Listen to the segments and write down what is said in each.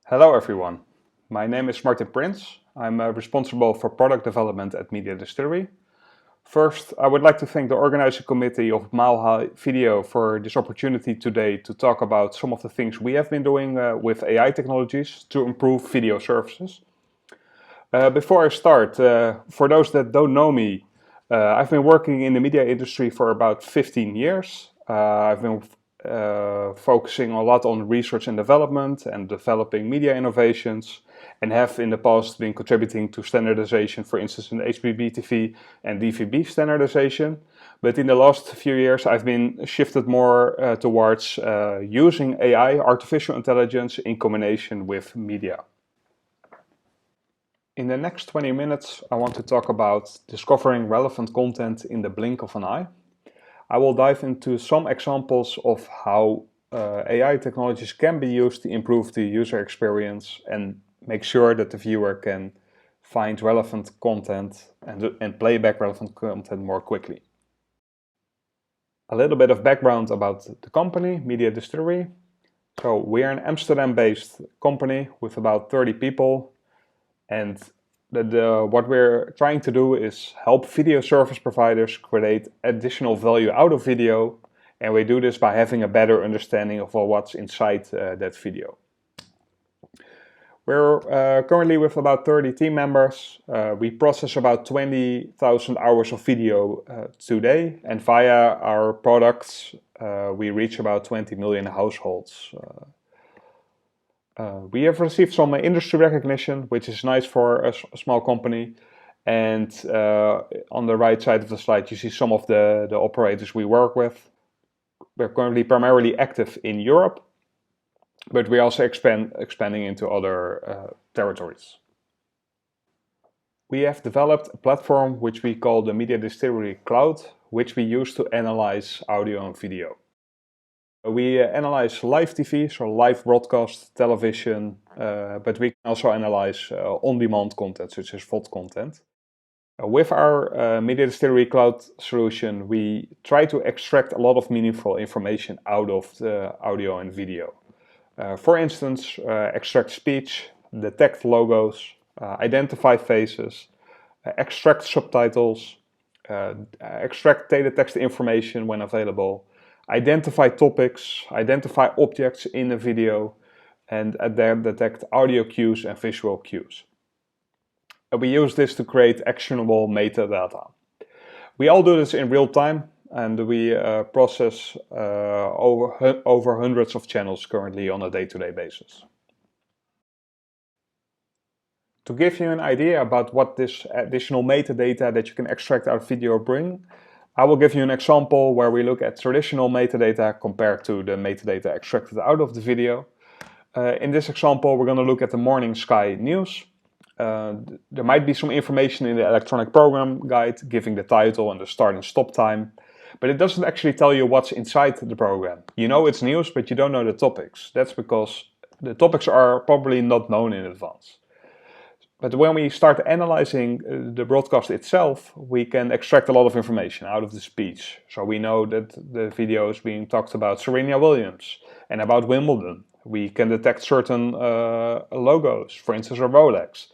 Hello everyone, my name is Prins. I'm responsible for product development at Media Distillery. First, I would like to thank the organizing committee of Mile High Video for this opportunity today to talk about some of the things we have been doing with AI technologies to improve video services. Before I start, for those that don't know me, I've been working in the media industry for about 15 years. I've been focusing a lot on research and development and developing media innovations, and have in the past been contributing to standardization, for instance in HbbTV and DVB standardization. But in the last few years I've been shifted more towards using AI, artificial intelligence, in combination with media. In the next 20 minutes I want to talk about discovering relevant content in the blink of an eye. I will dive into some examples of how AI technologies can be used to improve the user experience and make sure that the viewer can find relevant content and play back relevant content more quickly. A little bit of background about the company, Media Distillery. So we are an Amsterdam-based company with about 30 people, and what we're trying to do is help video service providers create additional value out of video, and we do this by having a better understanding of what's inside that video. We're currently with about 30 team members. We process about 20,000 hours of video today, and via our products we reach about 20 million households. We have received some industry recognition, which is nice for a small company. And on the right side of the slide you see some of the operators we work with. We're currently primarily active in Europe, but we're also expanding into other territories. We have developed a platform which we call the Media Distillery Cloud, which we use to analyze audio and video. We analyze live TV, so live broadcast television, but we can also analyze on-demand content, such as VOD content. With our Media Distillery Cloud solution, we try to extract a lot of meaningful information out of the audio and video. For instance, extract speech, detect logos, identify faces, extract subtitles, extract teletext information when available, identify topics, identify objects in a video, and then detect audio cues and visual cues. And we use this to create actionable metadata. We all do this in real time, and we process over hundreds of channels currently on a day-to-day basis. To give you an idea about what this additional metadata that you can extract out of video bring, I will give you an example where we look at traditional metadata compared to the metadata extracted out of the video. In this example, we're going to look at the morning sky news. There might be some information in the electronic program guide giving the title and the start and stop time, but it doesn't actually tell you what's inside the program. You know it's news, but you don't know the topics. That's because the topics are probably not known in advance. But when we start analyzing the broadcast itself, we can extract a lot of information out of the speech. So we know that the video is being talked about Serena Williams and about Wimbledon. We can detect certain logos, for instance a Rolex.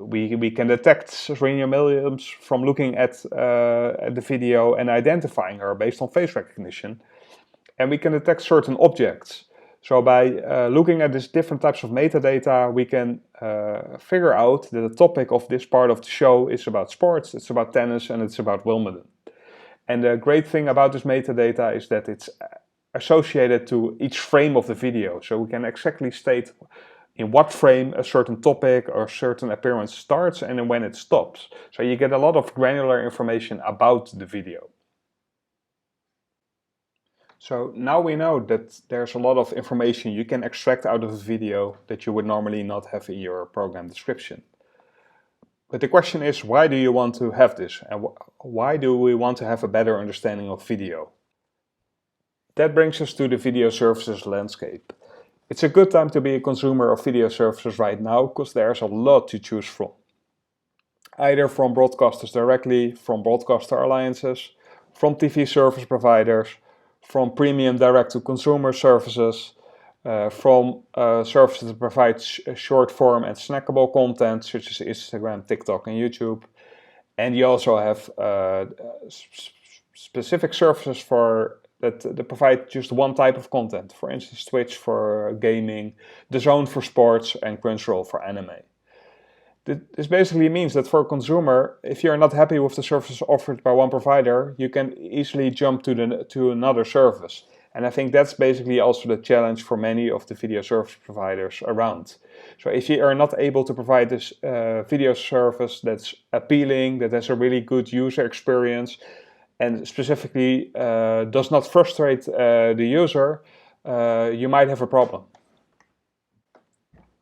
We can detect Serena Williams from looking at the video and identifying her based on face recognition. And we can detect certain objects. So by looking at these different types of metadata, we can figure out that the topic of this part of the show is about sports, it's about tennis, and it's about Wimbledon. And the great thing about this metadata is that it's associated to each frame of the video. So we can exactly state in what frame a certain topic or a certain appearance starts and when it stops. So you get a lot of granular information about the video. So now we know that there's a lot of information you can extract out of a video that you would normally not have in your program description. But the question is, why do you want to have this? And why do we want to have a better understanding of video? That brings us to the video services landscape. It's a good time to be a consumer of video services right now because there's a lot to choose from. Either from broadcasters directly, from broadcaster alliances, from TV service providers, from premium direct-to-consumer services, from services that provide short form and snackable content such as Instagram, TikTok and YouTube. And you also have specific services that provide just one type of content. For instance, Twitch for gaming, DAZN for sports and Prins for anime. This basically means that for a consumer, if you're not happy with the services offered by one provider, you can easily jump to another service. And I think that's basically also the challenge for many of the video service providers around. So if you are not able to provide this video service that's appealing, that has a really good user experience, and specifically does not frustrate the user, you might have a problem.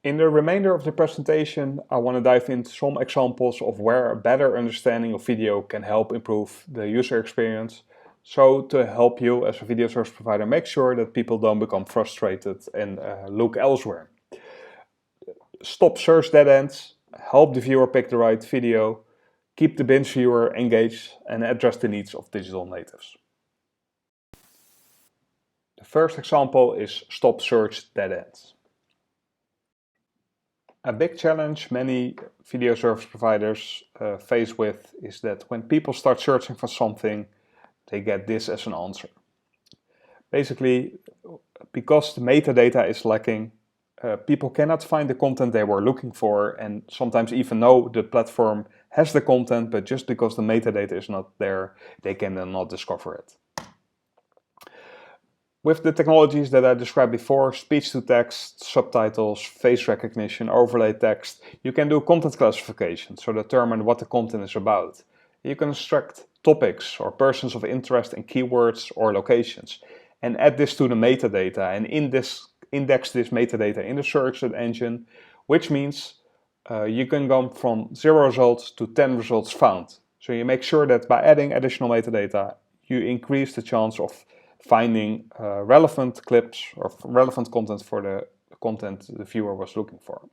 In the remainder of the presentation, I want to dive into some examples of where a better understanding of video can help improve the user experience. So to help you as a video service provider make sure that people don't become frustrated and look elsewhere. Stop search dead ends, help the viewer pick the right video, keep the binge viewer engaged and address the needs of digital natives. The first example is stop search dead ends. A big challenge many video service providers face with is that when people start searching for something, they get this as an answer. Basically, because the metadata is lacking, people cannot find the content they were looking for and sometimes even know the platform has the content, but just because the metadata is not there, they can then not discover it. With the technologies that I described before, speech-to-text, subtitles, face recognition, overlay text, you can do content classification, so determine what the content is about. You can extract topics or persons of interest in keywords or locations and add this to the metadata and index this metadata in the search engine, which means you can go from 0 results to 10 results found. So you make sure that by adding additional metadata, you increase the chance of finding relevant clips or relevant content for the content the viewer was looking for.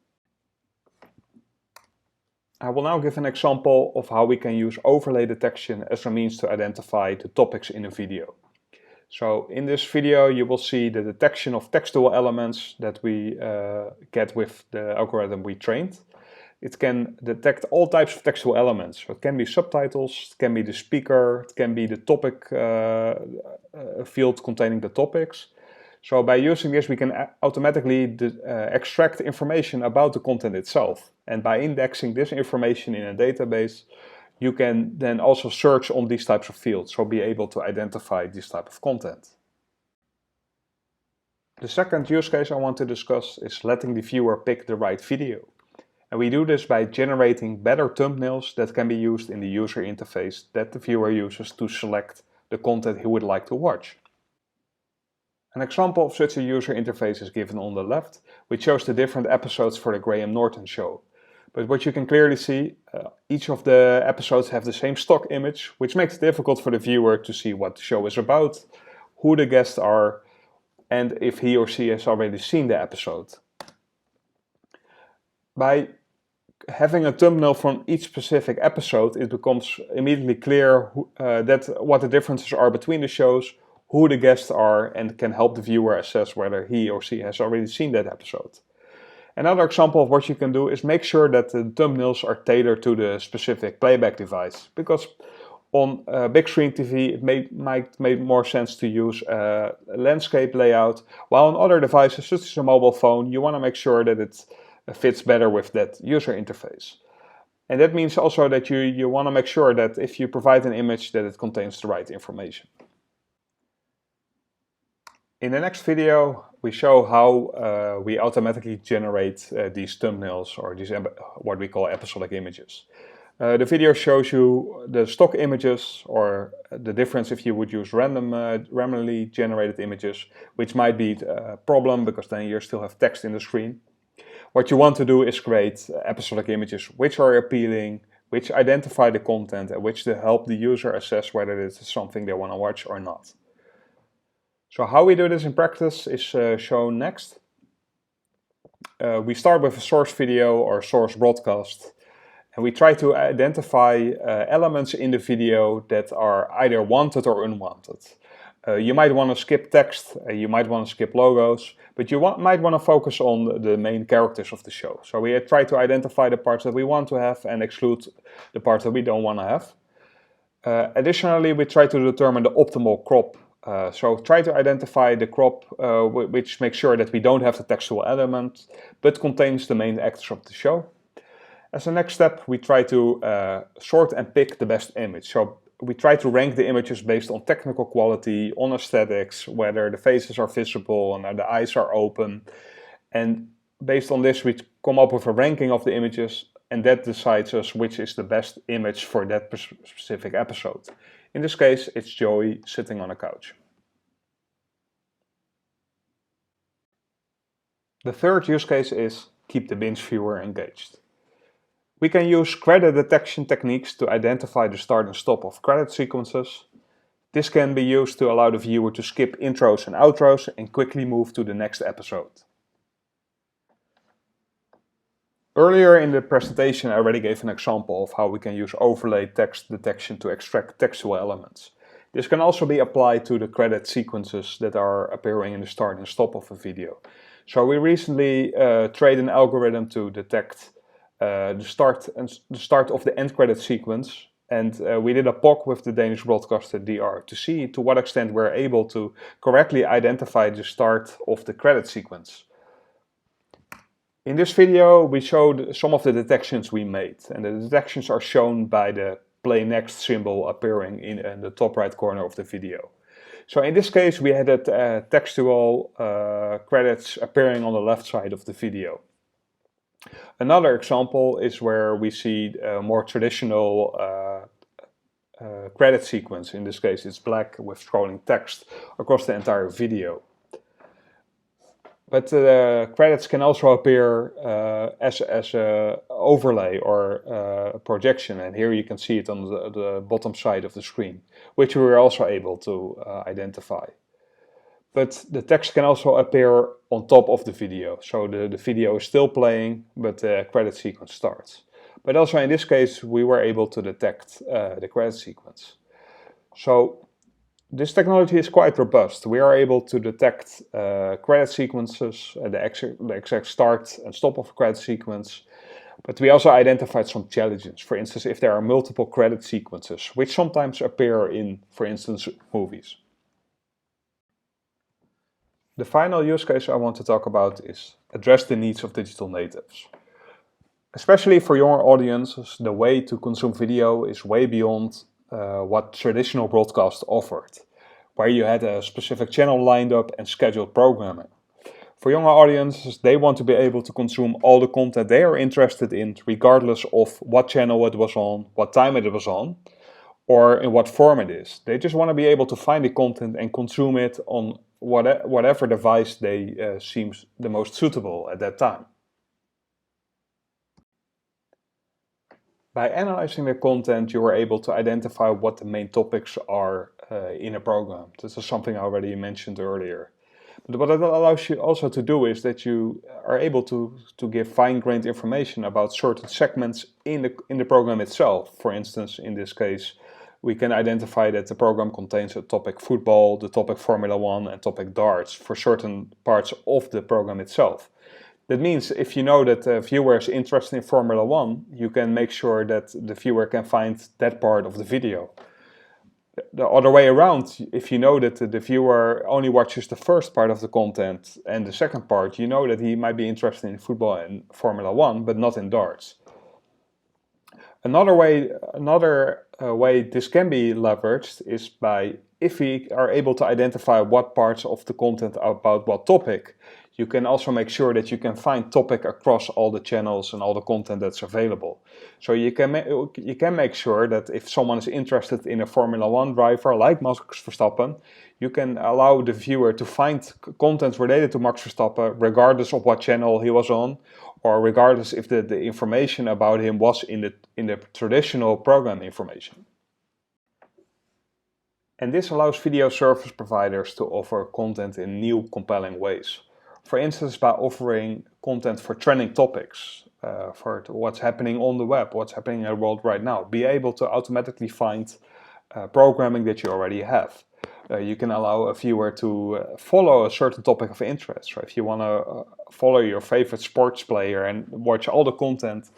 I will now give an example of how we can use overlay detection as a means to identify the topics in a video. So in this video you will see the detection of textual elements that we get with the algorithm we trained. It can detect all types of textual elements. So it can be subtitles, it can be the speaker, it can be the topic field containing the topics. So by using this we can automatically extract information about the content itself. And by indexing this information in a database, you can then also search on these types of fields, so be able to identify this type of content. The second use case I want to discuss is letting the viewer pick the right video. And we do this by generating better thumbnails that can be used in the user interface that the viewer uses to select the content he would like to watch. An example of such a user interface is given on the left, which shows the different episodes for the Graham Norton show. But what you can clearly see, each of the episodes have the same stock image, which makes it difficult for the viewer to see what the show is about, who the guests are, and if he or she has already seen the episode. By having a thumbnail from each specific episode, it becomes immediately clear what the differences are between the shows, who the guests are, and can help the viewer assess whether he or she has already seen that episode. Another example of what you can do is make sure that the thumbnails are tailored to the specific playback device, because on big screen TV it might make more sense to use a landscape layout, while on other devices such as a mobile phone you want to make sure that it fits better with that user interface. And that means also that you want to make sure that if you provide an image that it contains the right information. In the next video we show how we automatically generate these thumbnails, or these what we call episodic images. The video shows you the stock images, or the difference if you would use randomly generated images, which might be a problem because then you still have text in the screen. What you want to do is create episodic images which are appealing, which identify the content, and which to help the user assess whether this is something they want to watch or not. So how we do this in practice is shown next. We start with a source video or source broadcast, and we try to identify elements in the video that are either wanted or unwanted. You might want to skip text, you might want to skip logos, but you might want to focus on the main characters of the show. So we try to identify the parts that we want to have and exclude the parts that we don't want to have. Additionally, we try to determine the optimal crop. So try to identify the crop which makes sure that we don't have the textual element, but contains the main actors of the show. As a next step, we try to sort and pick the best image. So we try to rank the images based on technical quality, on aesthetics, whether the faces are visible and the eyes are open. And based on this, we come up with a ranking of the images, and that decides us which is the best image for that specific episode. In this case, it's Joey sitting on a couch. The third use case is keep the binge viewer engaged. We can use credit detection techniques to identify the start and stop of credit sequences. This can be used to allow the viewer to skip intros and outros and quickly move to the next episode. Earlier in the presentation, I already gave an example of how we can use overlay text detection to extract textual elements. This can also be applied to the credit sequences that are appearing in the start and stop of a video. So we recently trained an algorithm to detect the start of the end credit sequence, and we did a POC with the Danish broadcaster DR to see to what extent we're able to correctly identify the start of the credit sequence. In this video, we showed some of the detections we made, and the detections are shown by the play next symbol appearing in the top right corner of the video. So in this case, we had textual credits appearing on the left side of the video. Another example is where we see a more traditional credit sequence. In this case, it's black with scrolling text across the entire video. But the credits can also appear as an overlay or a projection, and here you can see it on the bottom side of the screen, which we were also able to identify. But the text can also appear on top of the video, so the video is still playing, but the credit sequence starts. But also in this case, we were able to detect the credit sequence. So this technology is quite robust. We are able to detect credit sequences, the exact start and stop of a credit sequence, but we also identified some challenges. For instance, if there are multiple credit sequences, which sometimes appear in, for instance, movies. The final use case I want to talk about is address the needs of digital natives. Especially for younger audiences, the way to consume video is way beyond what traditional broadcast offered, where you had a specific channel lined up and scheduled programming. For younger audiences, they want to be able to consume all the content they are interested in, regardless of what channel it was on, what time it was on, or in what form it is. They just want to be able to find the content and consume it on whatever device they seems the most suitable at that time. By analyzing the content, you are able to identify what the main topics are in a program. This is something I already mentioned earlier. But what it allows you also to do is that you are able to give fine-grained information about certain segments in the program itself. For instance, in this case, we can identify that the program contains a topic football, the topic Formula 1 and topic darts for certain parts of the program itself. That means if you know that the viewer is interested in Formula 1, you can make sure that the viewer can find that part of the video. The other way around, if you know that the viewer only watches the first part of the content and the second part, you know that he might be interested in football and Formula 1, but not in darts. Another way this can be leveraged is by, if we are able to identify what parts of the content are about what topic, you can also make sure that you can find topic across all the channels and all the content that's available. So you can make sure that if someone is interested in a Formula 1 driver like Max Verstappen, you can allow the viewer to find content related to Max Verstappen regardless of what channel he was on, or regardless if the information about him was in the traditional program information. And this allows video service providers to offer content in new, compelling ways. For instance, by offering content for trending topics, for what's happening on the web, what's happening in the world right now. Be able to automatically find programming that you already have. You can allow a viewer to follow a certain topic of interest. So if you want to follow your favorite sports player and watch all the content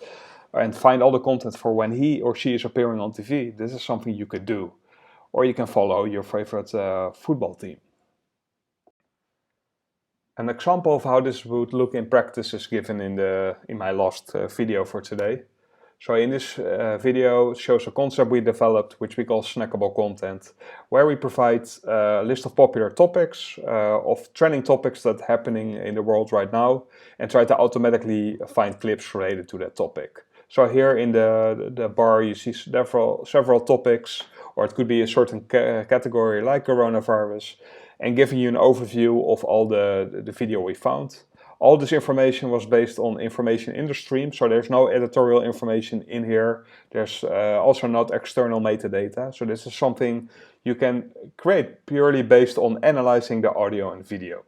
and find all the content for when he or she is appearing on TV, this is something you could do. Or you can follow your favorite football team. An example of how this would look in practice is given in my last video for today. So in this video it shows a concept we developed which we call snackable content, where we provide a list of popular topics, of trending topics that are happening in the world right now, and try to automatically find clips related to that topic. So here in the bar you see several topics, or it could be a certain category like coronavirus, and giving you an overview of all the video we found. All this information was based on information in the stream, so there's no editorial information in here. There's also not external metadata, so this is something you can create purely based on analyzing the audio and video.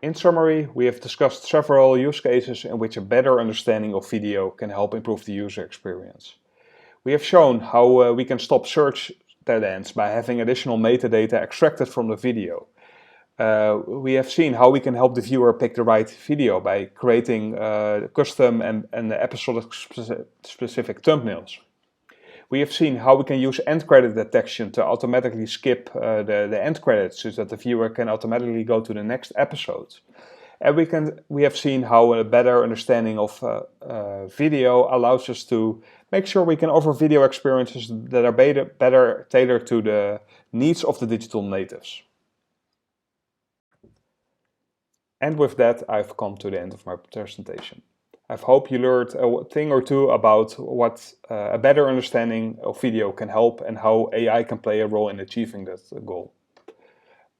In summary, we have discussed several use cases in which a better understanding of video can help improve the user experience. We have shown how we can stop search dead ends by having additional metadata extracted from the video. We have seen how we can help the viewer pick the right video by creating custom and episode-specific thumbnails. We have seen how we can use end credit detection to automatically skip the end credits so that the viewer can automatically go to the next episode. And we have seen how a better understanding of video allows us to make sure we can offer video experiences that are better tailored to the needs of the digital natives. And with that, I've come to the end of my presentation. I hope you learned a thing or two about what a better understanding of video can help and how AI can play a role in achieving that goal.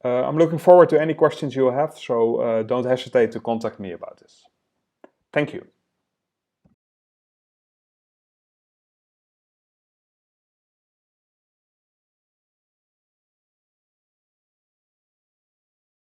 I'm looking forward to any questions you have, so don't hesitate to contact me about this. Thank you.